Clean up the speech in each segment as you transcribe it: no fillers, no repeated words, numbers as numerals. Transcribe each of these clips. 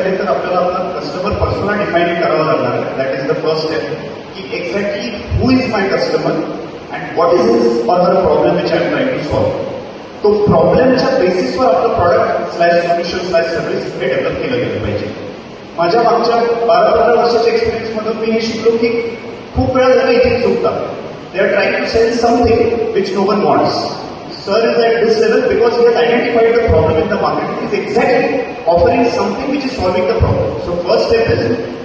आहे तर आपल्याला आपला कस्टमर पर्सोना डिफाईन करावा लागणार आहे. That is the first step, की exactly who is my customer and what is his or her problem which I am trying to solve. तो प्रॉब्लेमच्या बेसिसवर आपलं product slash solution slash service हे develop केलं गेलं पाहिजे. माझ्या मागच्या 12-15 वर्षाच्या एक्सपिरियन्समधून मी हे शिकलो की खूप वेळा जण इथे चुकतात. They are trying to sell something which no one wants. Sir is at this level because he has identified the problem in the market. He is exactly offering something which is solving the problem. So first step is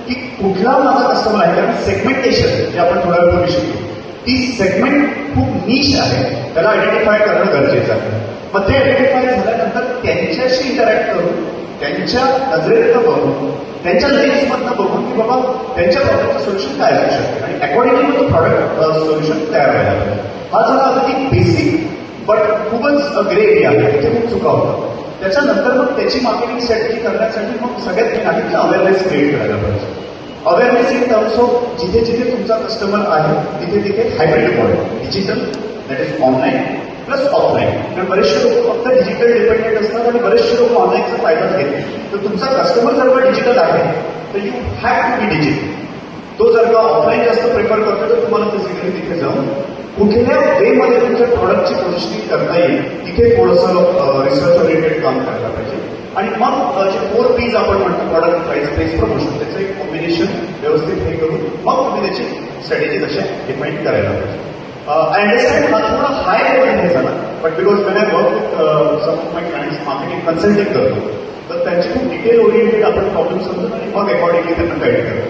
की कुठला माझा customer आहे, कारण segmentation जे आपण थोड्या वेळपूर्वी शिकलो, ती सेगमेंट खूप निश आहे, त्याला आयडेंटिफाय करणं गरजेचं आहे. मग ते आयडेंटिफाय झाल्यानंतर त्यांच्याशी इंटरॅक्ट करून, त्यांच्या नजरेतनं बघून, त्यांच्या लेन्समधनं बघून की बाबा त्यांच्या प्रॉब्लेमचं सोल्युशन काय असू शकते आणि अकॉर्डिंगली मग तो प्रॉडक्ट सोल्युशन तयार व्हायला पाहिजे. हा झाला अगदी बेसिक बट खूपच ग्रे एरिया आहे, तिथे खूप चुका होतात. त्याच्यानंतर मग त्याची मार्केटिंग स्ट्रॅटेजी करण्यासाठी मग सगळ्यात मेन आहे की अवेअरनेस क्रिएट करायला पाहिजे. अवेअरनेस इन टर्म्स ऑफ जिथे जिथे तुमचा कस्टमर आहे तिथे तिथे hybrid model, digital that is online plus offline. कारण बरेचसे लोक फक्त डिजिटल डिपेंडेंट असतात आणि बरेचसे लोक ऑनलाईनचा फायदा घेत. तर तुमचा कस्टमर जर का डिजिटल आहे तर you have to be digital. तो जर का ऑफलाईन जास्त प्रेफर करतो तर तुम्हाला फिजिकली तिथे जाऊन कुठल्या वेमध्ये तुमच्या प्रॉडक्टची पोझिशनिंग करता येईल तिथे थोडंसं रिसर्च ओरिएंटेड काम करायला पाहिजे. आणि मग जे 4 P's आपण म्हणतो, प्रॉडक्ट प्राइस प्लेस प्रमोशन, त्याचं एक कॉम्बिनेशन व्यवस्थित हे करून मग तुम्ही त्याची स्ट्रॅटेजी तशा डिफाईन करायला पाहिजे. आय अंडरस्टँड हा थोडा हाय लेवल हे झाला, but because when I work with some of my clients marketing consulting करतो तर त्यांची खूप डिटेल ओरिएंटेड आपण प्रॉब्लेम समजून आणि मग अकॉर्डिंगली त्यांना गाईड करतो.